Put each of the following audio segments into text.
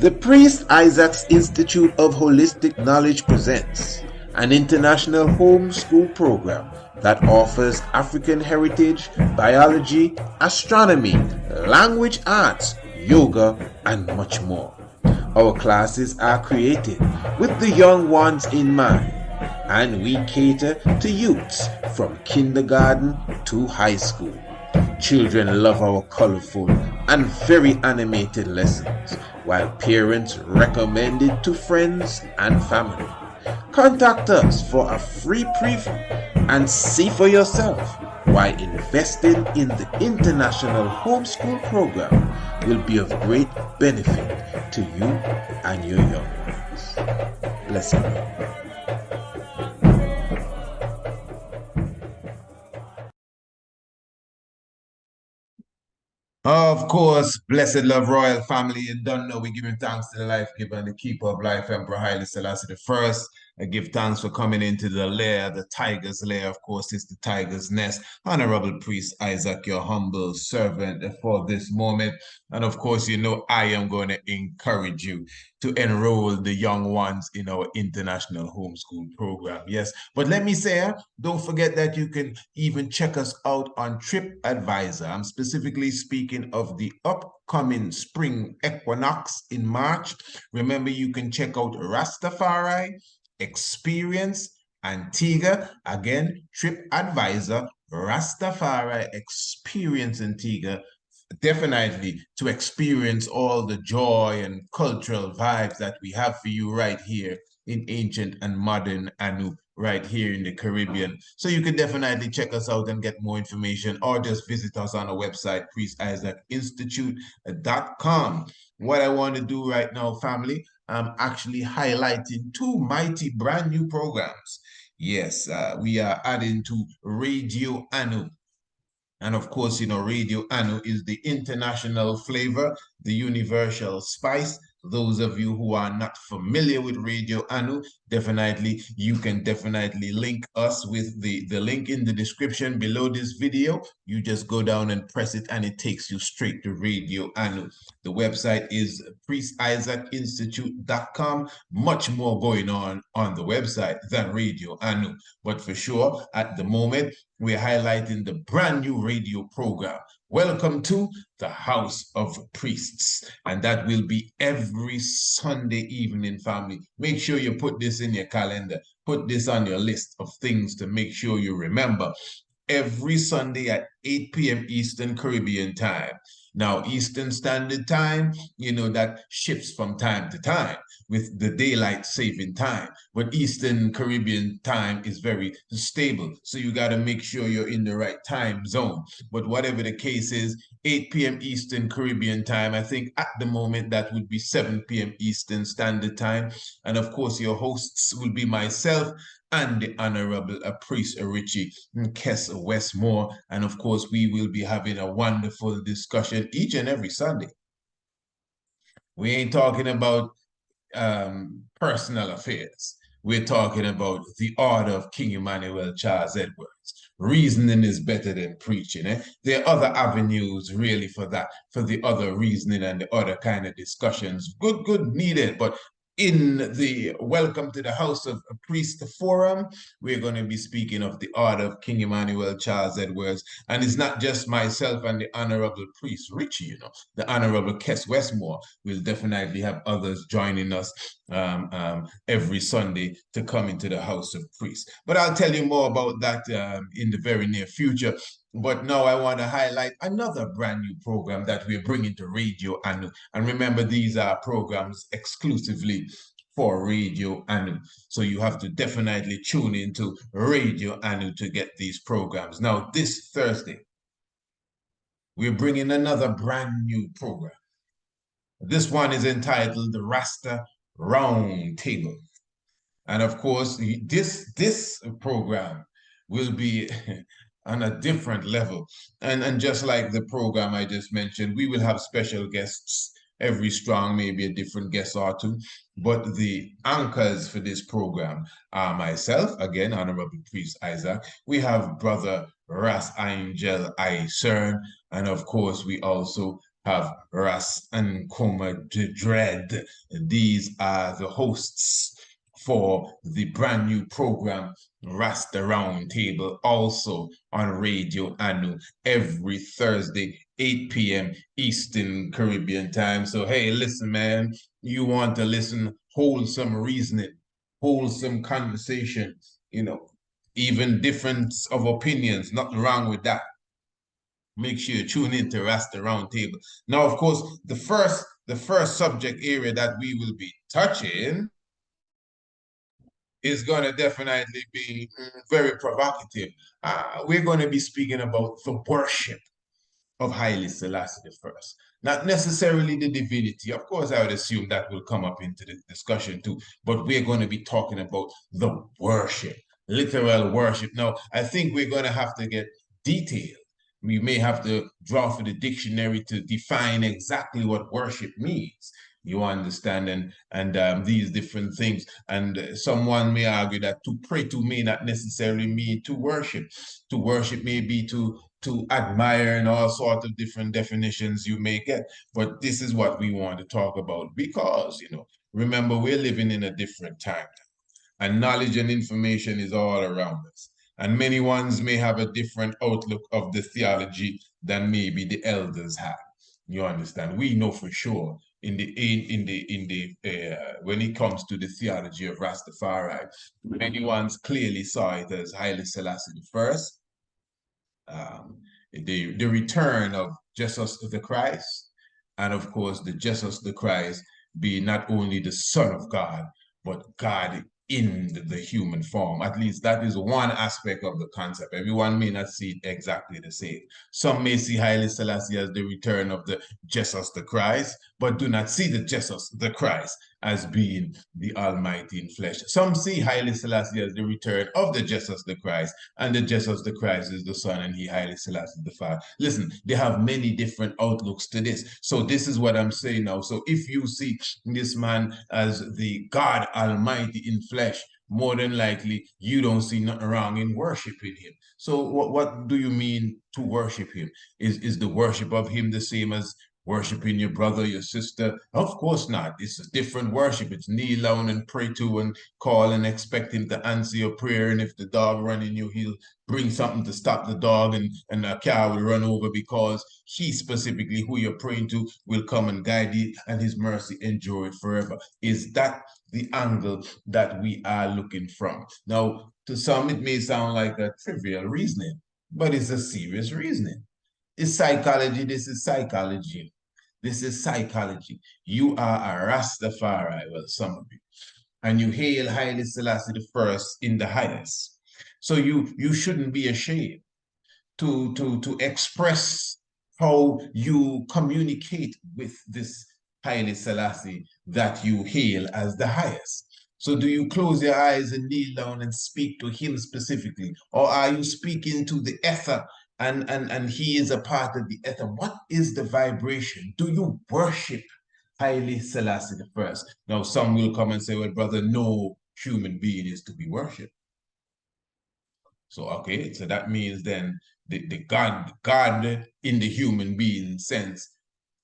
The Priest Isaac's Institute of Holistic Knowledge presents an international homeschool program that offers African heritage, biology, astronomy, language arts, yoga, and much more. Our classes are created with the young ones in mind, and we cater to youths from kindergarten to high school. Children love our colorful and very animated lessons, while parents recommend it to friends and family. Contact us for a free preview and see for yourself why investing in the International Homeschool Program will be of great benefit to you and your young ones. Blessings. Of course, blessed love royal family, you don't know we giving thanks to the life giver and the keeper of life, Emperor Haile Selassie the first. I give thanks for coming into the lair, the tiger's lair. Of course, it's the tiger's nest. Honorable Priest Isaac, your humble servant for this moment. And of course, you know I am going to encourage you to enroll the young ones in our international homeschool program. Yes, but let me say, don't forget that you can even check us out on TripAdvisor. I'm specifically speaking of the upcoming spring equinox in March. Remember, you can check out Rastafari, Experience, Antigua. Again, TripAdvisor, Rastafari, Experience, Antigua. Definitely to experience all the joy and cultural vibes that we have for you right here in ancient and modern Anu, right here in the Caribbean. So you can definitely check us out and get more information, or just visit us on our website, priestisaacinstitute.com. What I want to do right now, family, I'm actually highlighting two mighty brand new programs. Yes, we are adding to Radio Anu. And of course, you know, Radio Anu is the international flavor, the universal spice. Those of you who are not familiar with Radio Anu, definitely, you can definitely link us with the link in the description below this video. You just go down and press it and it takes you straight to Radio Anu. The website is priestisaacinstitute.com. Much more going on the website than Radio Anu. But for sure, at the moment, we're highlighting the brand new radio program. Welcome to the House of Priests. And that will be every Sunday evening, family. Make sure you put this in your calendar. Put this on your list of things to make sure you remember. Every Sunday at 8 p.m. Eastern Caribbean time. Now, Eastern Standard Time, you know, that shifts from time to time with the daylight saving time. But Eastern Caribbean time is very stable. So you got to make sure you're in the right time zone. But whatever the case is, 8 p.m. Eastern Caribbean time, I think at the moment that would be 7 p.m. Eastern Standard Time. And of course, your hosts will be myself and the Honorable Priest Richie Kess Westmore. And of course, we will be having a wonderful discussion each and every Sunday. We ain't talking about personal affairs. We're talking about the order of King Emmanuel Charles Edwards. Reasoning is better than preaching. There are other avenues really for that, for the other reasoning and the other kind of discussions. Good, needed. But in the Welcome to the House of Priest Forum, we're going to be speaking of the order of King Emmanuel Charles Edwards. And it's not just myself and the Honorable Priest Richie, you know, the Honorable Kess Westmore. We'll definitely have others joining us every Sunday to come into the House of Priests. But I'll tell you more about that in the very near future. But now I want to highlight another brand new program that we're bringing to Radio Anu. And remember, these are programs exclusively for Radio Anu. So you have to definitely tune into Radio Anu to get these programs. Now, this Thursday, we're bringing another brand new program. This one is entitled the Rasta Round Table. And of course, this program will be on a different level. And just like the program I just mentioned, we will have special guests every strong, maybe a different guest or two. But the anchors for this program are myself, again, Honorable Priest Isaac. We have Brother Ras Angel I. Cern, and of course, we also have Ras and Coma Dread. These are the hosts for the brand new program, Rasta Round Table, also on Radio Anu every Thursday, 8 p.m. Eastern Caribbean time. So, hey, listen, man, you want to listen, wholesome reasoning, wholesome conversation, even difference of opinions, nothing wrong with that. Make sure you tune in to Rasta Round Table. Now, of course, the first subject area that we will be touching is going to definitely be very provocative. We're going to be speaking about the worship of Haile Selassie the First. Not necessarily the divinity. Of course, I would assume that will come up into the discussion too, but we're going to be talking about the worship, literal worship. Now, I think we're going to have to get detailed. We may have to draw for the dictionary to define exactly what worship means. You understand, and these different things. And someone may argue that to pray to may not necessarily mean to worship. To worship may be to admire, and all sorts of different definitions you may get. But this is what we want to talk about because, remember, we're living in a different time, and knowledge and information is all around us. And many ones may have a different outlook of the theology than maybe the elders have. You understand? We know for sure when it comes to the theology of Rastafari, many ones clearly saw it as Haile Selassie the First, the return of Jesus the Christ, and of course the Jesus the Christ being not only the Son of God, but God in the human form. At least that is one aspect of the concept. Everyone may not see it exactly the same. Some may see Haile Selassie as the return of the Jesus the Christ, but do not see the Jesus the Christ as being the Almighty in flesh. Some see Haile Selassie as the return of the Jesus the Christ, and the Jesus the Christ is the Son, and he Haile Selassie the Father. Listen, they have many different outlooks to this. So this is what I'm saying now. So if you see this man as the God Almighty in flesh, more than likely you don't see nothing wrong in worshiping him. So what do you mean to worship him? Is the worship of him the same as worshiping your brother, your sister? Of course not. It's a different worship. It's kneel down and pray to and call and expect him to answer your prayer. And if the dog running you, he'll bring something to stop the dog, and a car will run over because he specifically who you're praying to will come and guide you, and his mercy endure it forever. Is that the angle that we are looking from? Now, to some, it may sound like a trivial reasoning, but it's a serious reasoning. It's psychology. This is psychology. This is psychology. You are a Rastafari, well, some of you, and you hail Haile Selassie the First in the highest. So you shouldn't be ashamed to express how you communicate with this Haile Selassie that you hail as the highest. So do you close your eyes and kneel down and speak to him specifically? Or are you speaking to the ether, and he is a part of the ether? What is the vibration? Do you worship Haile Selassie the First? Now, some will come and say, well, brother, no human being is to be worshipped. So, okay, so that means then the God in the human being sense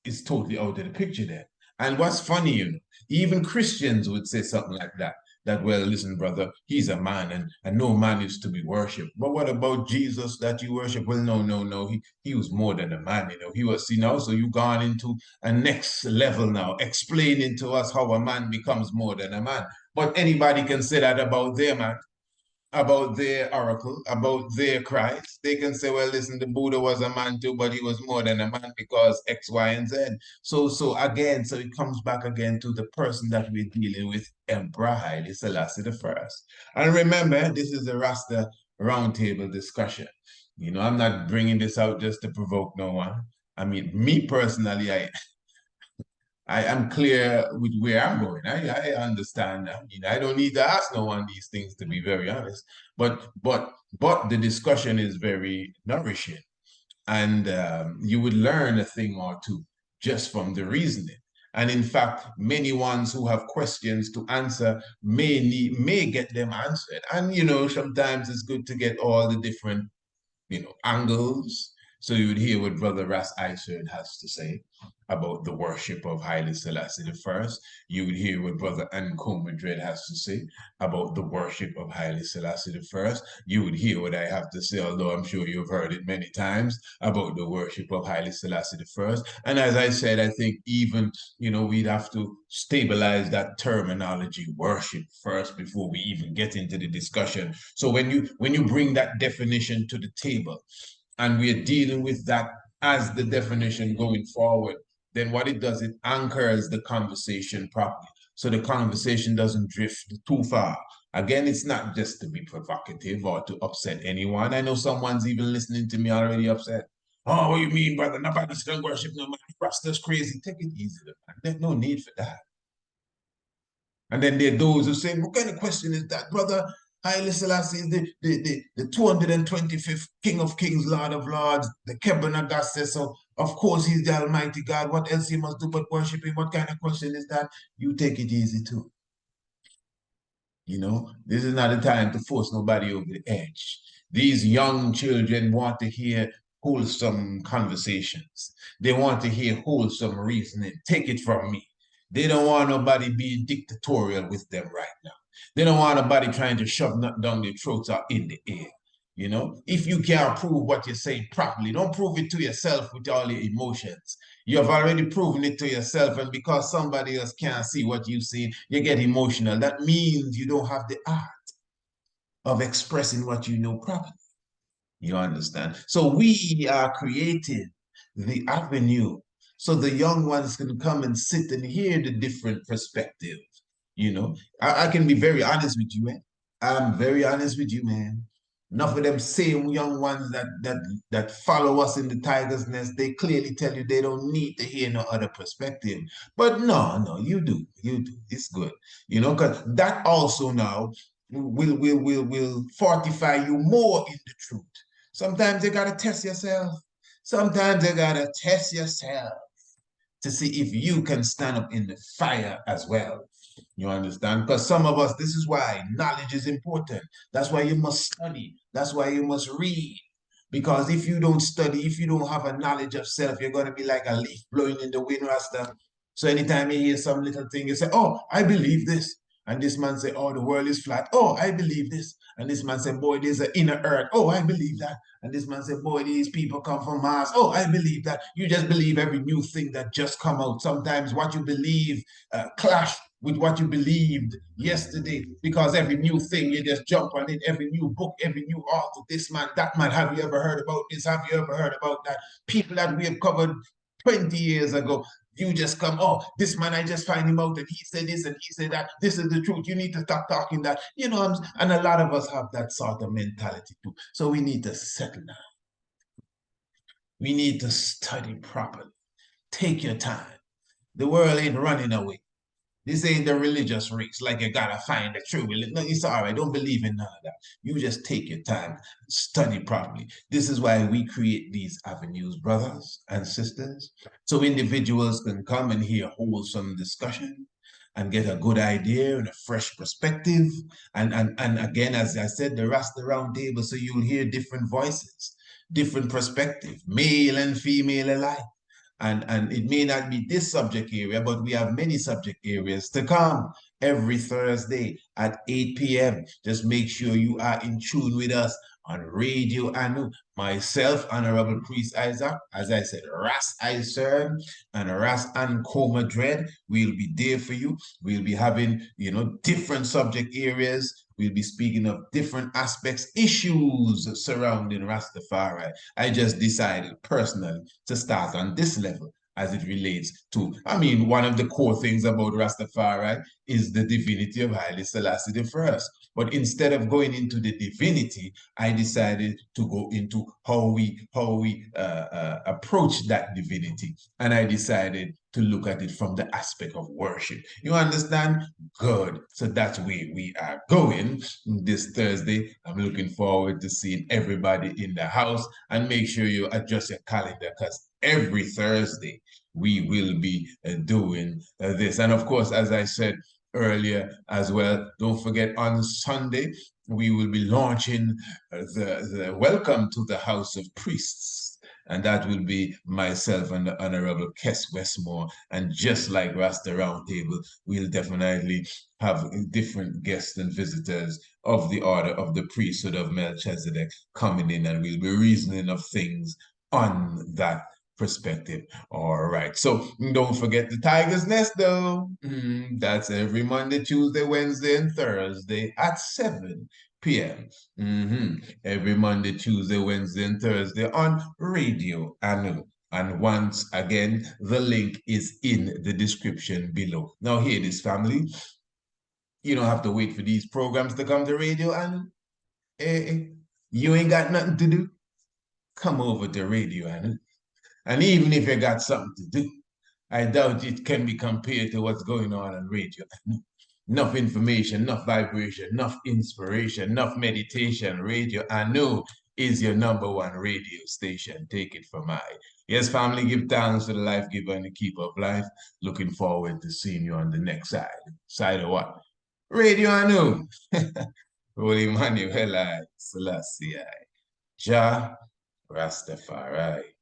is totally out of the picture there. And what's funny, even Christians would say something like that. That, well, listen, brother, he's a man, and no man is to be worshipped. But what about Jesus that you worship? Well, no. He was more than a man, He was, so you've gone into a next level now, explaining to us how a man becomes more than a man. But anybody can say that about their man, about their oracle, about their Christ. They can say, well, listen, the Buddha was a man too, but he was more than a man because X, Y, and Z. So again, so it comes back again to the person that we're dealing with, Emperor Haile Selassie the First. And remember, this is a Rasta roundtable discussion. I'm not bringing this out just to provoke no one. I mean, me personally, I am clear with where I'm going. I understand. I don't need to ask no one these things, to be very honest. But the discussion is very nourishing, and you would learn a thing or two just from the reasoning. And in fact, many ones who have questions to answer may get them answered. And sometimes it's good to get all the different angles, So you would hear what Brother Ras Iserd has to say about the worship of Haile Selassie I. You would hear what Brother Antigua has to say about the worship of Haile Selassie I. You would hear what I have to say, although I'm sure you've heard it many times, about the worship of Haile Selassie I. And as I said, I think even, we'd have to stabilize that terminology, worship, first before we even get into the discussion. So when you bring that definition to the table, and we're dealing with that as the definition going forward, then what it does, it anchors the conversation properly. So the conversation doesn't drift too far. Again, it's not just to be provocative or to upset anyone. I know someone's even listening to me already upset. Oh, what you mean, brother? Nobody's going to worship no man. Rasta's crazy. Take it easy, man. There's no need for that. And then there are those who say, what kind of question is that, brother? Haile Selassie is the 225th King of Kings, Lord of Lords, the Kebun Augustus. So, of course, he's the Almighty God. What else he must do but worship him? What kind of question is that? You take it easy, too. This is not the time to force nobody over the edge. These young children want to hear wholesome conversations. They want to hear wholesome reasoning. Take it from me. They don't want nobody being dictatorial with them right now. They don't want nobody trying to shove nothing down their throats or in the air. If you can't prove what you're saying properly, don't prove it to yourself with all your emotions. You have already proven it to yourself, and because somebody else can't see what you see, you get emotional. That means you don't have the art of expressing what you know properly. You understand? So we are creating the avenue so the young ones can come and sit and hear the different perspectives. I can be very honest with you, man. I'm very honest with you, man. Enough of them same young ones that follow us in the tiger's nest, they clearly tell you they don't need to hear no other perspective. But no, you do. It's good. Because that also now will fortify you more in the truth. Sometimes you gotta test yourself. Sometimes you gotta test yourself to see if you can stand up in the fire as well. You understand? Because some of us, this is why knowledge is important. That's why you must study. That's why you must read. Because if you don't study, if you don't have a knowledge of self, you're going to be like a leaf blowing in the wind, Rasta. So anytime you hear some little thing, you say, oh, I believe this. And this man say, oh, the world is flat. Oh, I believe this. And this man say, boy, there's an inner earth. Oh, I believe that. And this man said, boy, these people come from Mars. Oh, I believe that. You just believe every new thing that just come out. Sometimes what you believe clash with what you believed yesterday, because every new thing you just jump on it, every new book, every new author, this man, that man, have you ever heard about this? Have you ever heard about that? People that we have covered 20 years ago, you just come, oh, this man, I just find him out and he said this and he said that. This is the truth. You need to stop talking that. And a lot of us have that sort of mentality too. So we need to settle down. We need to study properly. Take your time. The world ain't running away. This ain't the religious race, like you gotta find the true religion. No, it's all right. Don't believe in none of that. You just take your time, study properly. This is why we create these avenues, brothers and sisters, so individuals can come and hear wholesome discussion and get a good idea and a fresh perspective. And again, as I said, the Rasta Round Table, so you'll hear different voices, different perspective, male and female alike. And it may not be this subject area, but we have many subject areas to come every Thursday at 8 p.m. Just make sure you are in tune with us on Radio Anu. Myself, Honorable Priest Isaac, as I said, Ras Isern and Ras Antigua Dread, we'll be there for you. We'll be having, different subject areas. We'll be speaking of different aspects, issues surrounding Rastafari. I just decided personally to start on this level as it relates to, one of the core things about Rastafari is the divinity of Haile Selassie I. But instead of going into the divinity, I decided to go into how we approach that divinity. And I decided to look at it from the aspect of worship. You understand? Good. So that's where we are going this Thursday. I'm looking forward to seeing everybody in the house, and make sure you adjust your calendar, because every Thursday we will be doing this. And of course, as I said earlier as well, don't forget on Sunday, we will be launching the Welcome to the House of Priests And that will be myself and the Honorable Kes Westmore. And just like Rasta Round Table, we'll definitely have different guests and visitors of the order of the priesthood of Melchizedek coming in, and we'll be reasoning of things on that perspective. All right. So don't forget the Tiger's Nest, though. That's every Monday, Tuesday, Wednesday, and Thursday at 7 p.m. Every Monday, Tuesday, Wednesday, and Thursday on Radio Anu. And once again, the link is in the description below. Now, hear this, family. You don't have to wait for these programs to come to Radio Anu. You ain't got nothing to do. Come over to Radio Anu. And even if you got something to do, I doubt it can be compared to what's going on radio. Enough information, enough vibration, enough inspiration, enough meditation. Radio Anu is your #1 radio station. Take it from I. Yes, family, give thanks to the life giver and the keeper of life. Looking forward to seeing you on the next side. Side of what? Radio Anu. Holy Haile Selassie. Jah Rastafari.